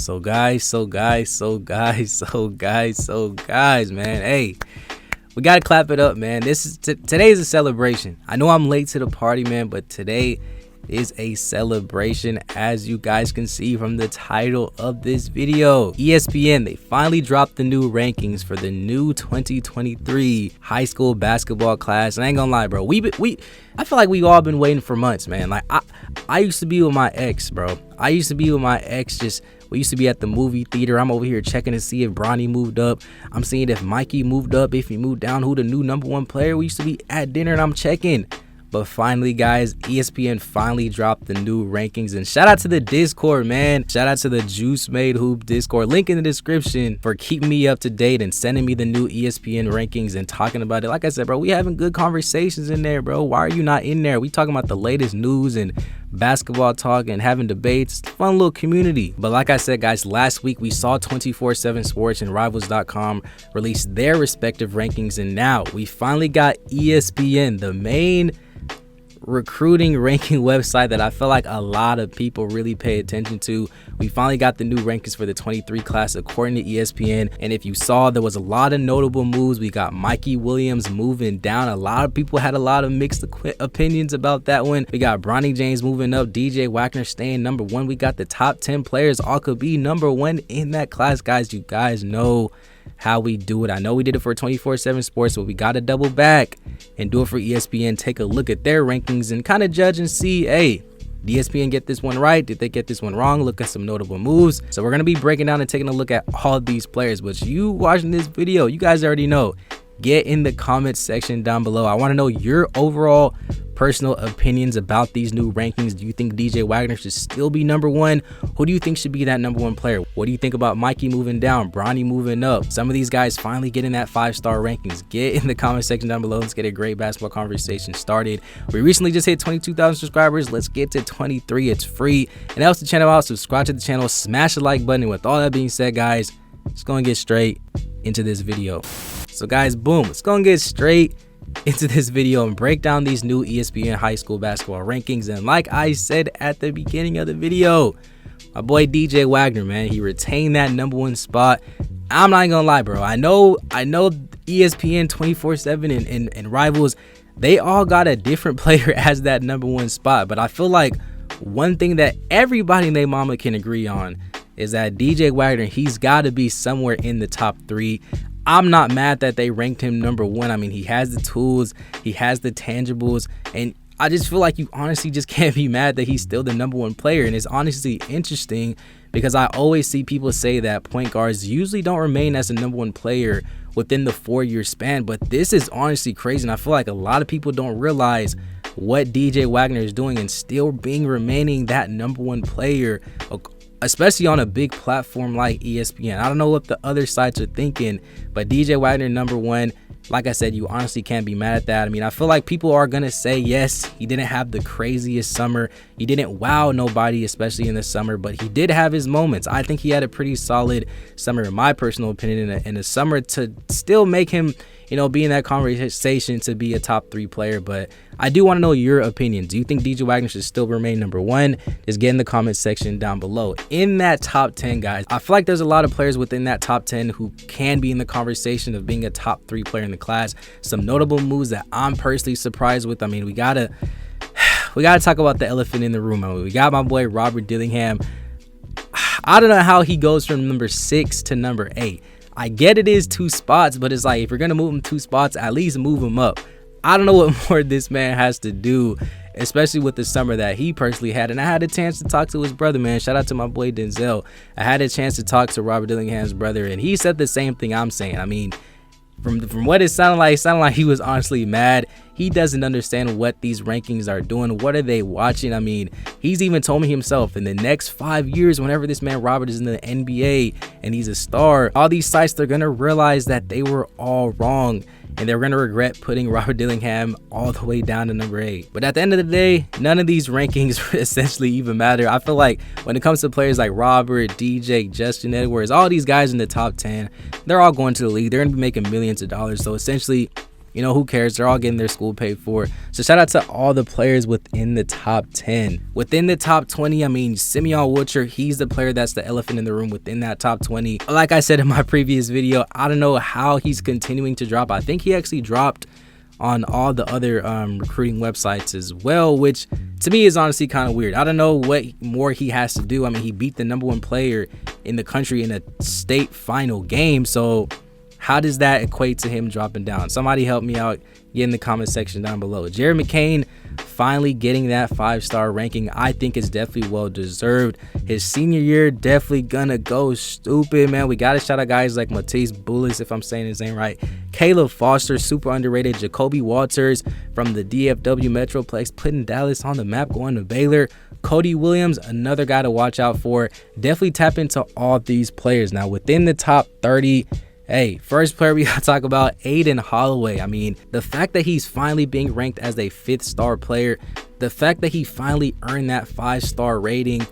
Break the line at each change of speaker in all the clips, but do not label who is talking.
So guys, man, hey, we gotta clap it up, man. Today is a celebration. I know I'm late to the party, man, but today is a celebration, as you guys can see from the title of this video. ESPN, they finally dropped the new rankings for the new 2023 high school basketball class. And I ain't gonna lie, bro, I feel like we all been waiting for months, man. Like I used to be with my ex, bro. We used to be at the movie theater. I'm over here checking to see if Bronny moved up. I'm seeing if Mikey moved up, if he moved down, who the new #1 player. We used to be at dinner and I'm checking. But finally, guys, ESPN finally dropped the new rankings. And shout out to the Discord, man. Shout out to the JuiceMadeHoops Discord. Link in the description for keeping me up to date and sending me the new ESPN rankings and talking about it. Like I said, bro, we having good conversations in there, bro. Why are you not in there? We talking about the latest news and basketball talk and having debates. It's a fun little community. But like I said, guys, last week we saw 24/7 Sports and Rivals.com release their respective rankings. And now we finally got ESPN, the main recruiting ranking website that I feel like a lot of people really pay attention to. We finally got the new rankings for the 23 class according to ESPN. And if you saw, there was a lot of notable moves. We got Mikey Williams moving down. A lot of people had a lot of mixed opinions about that one. We got Bronny James moving up, DJ Wagner staying #1. We got the top 10 players all could be #1 in that class, guys. You guys know how we do it. I know we did it for 24/7 Sports, but we got to double back and do it for ESPN. Take a look at their rankings and kind of judge and see, hey, did ESPN get this one right? Did they get this one wrong? Look at some notable moves. So we're going to be breaking down and taking a look at all of these players. But you watching this video, you guys already know. Get in the comments section down below. I want to know your overall personal opinions about these new rankings. Do you think DJ Wagner should still be #1? Who do you think should be that #1 player? What do you think about Mikey moving down, Bronny moving up? Some of these guys finally getting that 5-star rankings. Get in the comment section down below. Let's get a great basketball conversation started. We recently just hit 22,000 subscribers. Let's get to 23. It's free and helps the channel out. Subscribe to the channel, smash the like button. And with all that being said, guys, let's go and get straight into this video. So guys, boom, let's go and get straight into this video and break down these new ESPN high school basketball rankings. And like I said at the beginning of the video, my boy DJ Wagner, man, he retained that #1 spot. I'm not gonna lie, bro. I know ESPN 24/7 and Rivals, they all got a different player as that #1 spot. But I feel like one thing that everybody and their mama can agree on is that DJ Wagner, he's got to be somewhere in the top 3. I'm not mad that they ranked him #1. I mean, he has the tools, he has the tangibles, and I just feel like you honestly just can't be mad that he's still the #1 player. And it's honestly interesting because I always see people say that point guards usually don't remain as a #1 player within the 4-year span, but this is honestly crazy. And I feel like a lot of people don't realize what DJ Wagner is doing and still remaining that #1 player, especially on a big platform like ESPN. I don't know what the other sites are thinking, but DJ Wagner #1, like I said, you honestly can't be mad at that. I mean, I feel like people are going to say, yes, he didn't have the craziest summer. He didn't wow nobody, especially in the summer, but he did have his moments. I think he had a pretty solid summer, in my personal opinion, in a summer to still make him, be in that conversation to be a top 3 player. But I do want to know your opinion. Do you think DJ Wagner should still remain #1? Just get in the comment section down below. In that top 10, guys, I feel like there's a lot of players within that top 10 who can be in the conversation of being a top 3 player in the class. Some notable moves that I'm personally surprised with. I mean, we gotta talk about the elephant in the room. I mean, we got my boy Robert Dillingham. I don't know how he goes from #6 to #8. I get it is 2 spots, but it's like, if you're gonna move him 2 spots, at least move him up. I don't know what more this man has to do, especially with the summer that he personally had. And I had a chance to talk to his brother, man. Shout out to my boy Denzel. I had a chance to talk to Robert Dillingham's brother, and he said the same thing I'm saying. I mean, from what it sounded like he was honestly mad. He doesn't understand what these rankings are doing. What are they watching? I mean, he's even told me himself, in the next 5 years, whenever this man Robert is in the NBA and he's a star, all these sites, they're gonna realize that they were all wrong, and they're gonna regret putting Robert Dillingham all the way down to #8. But at the end of the day, none of these rankings essentially even matter. I feel like when it comes to players like Robert, DJ, Justin Edwards, all these guys in the top 10, they're all going to the league. They're gonna be making millions of dollars. So essentially, you know, who cares? They're all getting their school paid for. So shout out to all the players within the top 10. Within the top 20, I mean, Simeon Wilcher, he's the player that's the elephant in the room within that top 20. Like I said in my previous video, I don't know how he's continuing to drop. I think he actually dropped on all the other recruiting websites as well, which to me is honestly kind of weird. I don't know what more he has to do. I mean, he beat the #1 player in the country in a state final game, so how does that equate to him dropping down? Somebody help me out. Get in the comment section down below. Jared McCain finally getting that 5-star ranking. I think it's definitely well deserved. His senior year definitely gonna go stupid, man. We gotta shout out guys like Matisse Bullis, if I'm saying his name right. Caleb Foster, super underrated. Jacoby Walters from the DFW Metroplex, putting Dallas on the map, going to Baylor. Cody Williams, another guy to watch out for. Definitely tap into all these players. Now within the top 30, hey, first player we gotta talk about, Aiden Holloway. I mean, the fact that he's finally being ranked as a 5th-star player, the fact that he finally earned that 5-star rating,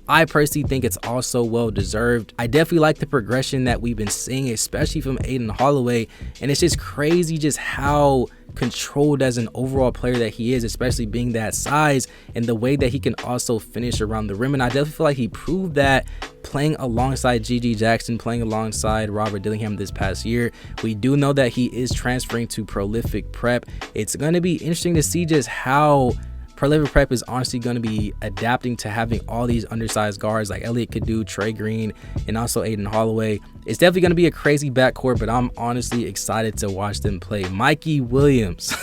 I personally think it's also well deserved. I definitely like the progression that we've been seeing, especially from Aiden Holloway, and it's just crazy just how controlled as an overall player that he is, especially being that size and the way that he can also finish around the rim. And I definitely feel like he proved that playing alongside GG Jackson, playing alongside Robert Dillingham this past year. We do know that he is transferring to Prolific Prep. It's going to be interesting to see just how Prolific Prep is honestly going to be adapting to having all these undersized guards like Elliot Kadu, Trey Green, and also Aiden Holloway. It's definitely going to be a crazy backcourt, but I'm honestly excited to watch them play. Mikey Williams.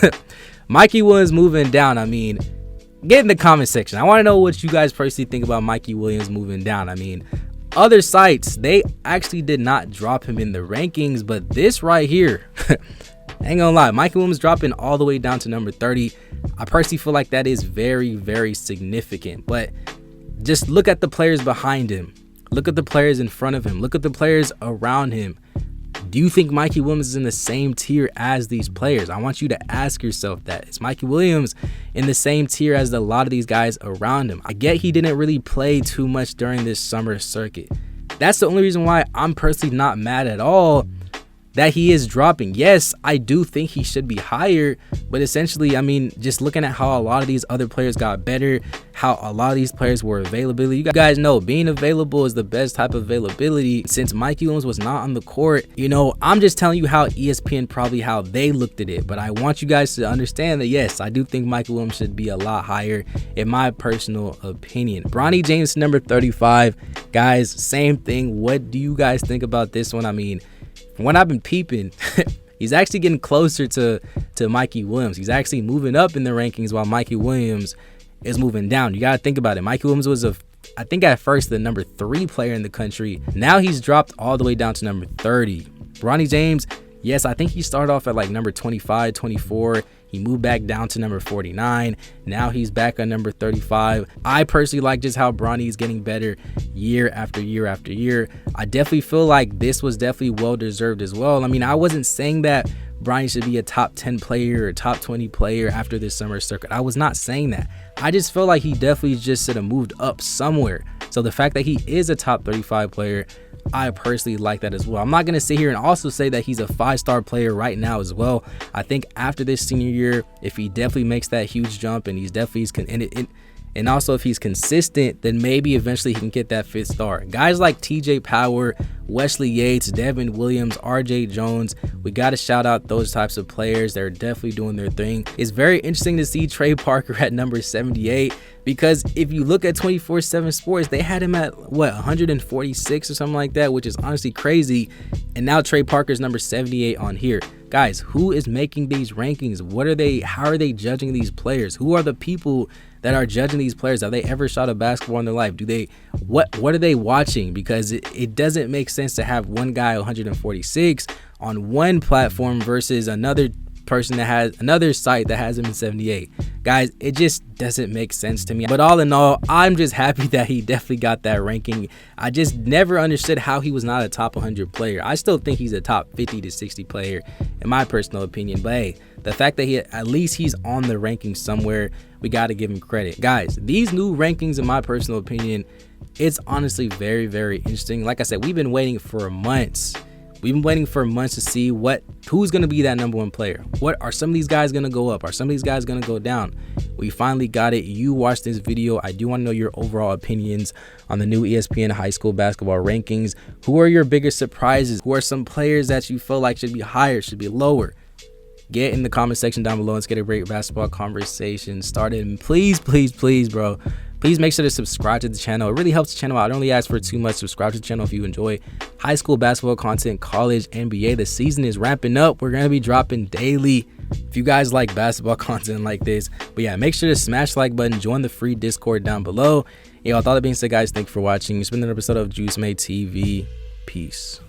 Mikey Williams moving down. I mean, get in the comment section. I want to know what you guys personally think about Mikey Williams moving down. I mean, other sites, they actually did not drop him in the rankings, but this right here, ain't gonna lie, Mikey Williams dropping all the way down to number 30. I personally feel like that is very, very significant. But just look at the players behind him. Look at the players in front of him. Look at the players around him. Do you think Mikey Williams is in the same tier as these players? I want you to ask yourself that. Is Mikey Williams in the same tier as a lot of these guys around him? I get he didn't really play too much during this summer circuit. That's the only reason why I'm personally not mad at all that he is dropping. Yes, I do think he should be higher, but essentially, I mean, just looking at how a lot of these other players got better, how a lot of these players were available. You guys know being available is the best type of availability. Since Mikey Williams was not on the court, you know, I'm just telling you how ESPN probably how they looked at it, but I want you guys to understand that yes, I do think Mikey Williams should be a lot higher in my personal opinion. Bronny James, number 35. Guys, same thing. What do you guys think about this one? I mean, from what I've been peeping, he's actually getting closer to Mikey Williams. He's actually moving up in the rankings while Mikey Williams is moving down. You got to think about it. Mikey Williams was I think at first the number 3 player in the country. Now he's dropped all the way down to number 30. Bronny James, yes, I think he started off at like number 25, 24. He moved back down to number 49. Now he's back on number 35. I personally like just how Bronny is getting better year after year after year. I definitely feel like this was definitely well deserved as well. I mean, I wasn't saying that Bronny should be a top 10 player or top 20 player after this summer circuit. I was not saying that. I just feel like he definitely just should have moved up somewhere. So the fact that he is a top 35 player, I personally like that as well. I'm not going to sit here and also say that he's a 5-star player right now as well. I think after this senior year, if he definitely makes that huge jump and he's definitely and also if he's consistent, then maybe eventually he can get that 5th star. Guys like TJ Power, Wesley Yates, Devin Williams, RJ Jones, we got to shout out those types of players. They're definitely doing their thing. It's very interesting to see Trey Parker at number 78, because if you look at 24/7 Sports, they had him at what, 146 or something like that, which is honestly crazy. And now Trey Parker's number 78 on here. Guys, who is making these rankings? What are they? How are they judging these players? Who are the people that are judging these players? Have they ever shot a basketball in their life? What are they watching? Because it doesn't make sense to have one guy 146 on one platform versus another person that has another site that has him in 78. Guys, it just doesn't make sense to me. But all in all, I'm just happy that he definitely got that ranking. I just never understood how he was not a top 100 player. I still think he's a top 50 to 60 player in my personal opinion. But hey, the fact that at least he's on the ranking somewhere, we got to give him credit. Guys, these new rankings, in my personal opinion, it's honestly very, very interesting. Like I said, we've been waiting for months. We've been waiting for months to see who's going to be that number 1 player. What are some of these guys going to go up? Are some of these guys going to go down? We finally got it. You watched this video. I do want to know your overall opinions on the new ESPN high school basketball rankings. Who are your biggest surprises? Who are some players that you feel like should be higher, should be lower? Get in the comment section down below. Let's get a great basketball conversation started. And please, bro, please make sure to subscribe to the channel. It really helps the channel out. I don't really ask for too much. Subscribe to the channel if you enjoy high school basketball content, college, NBA. The season is ramping up. We're going to be dropping daily if you guys like basketball content like this. But yeah, make sure to smash the like button. Join the free Discord down below. With all that being said, guys, thank you for watching. It's been an episode of Juice Made TV. Peace.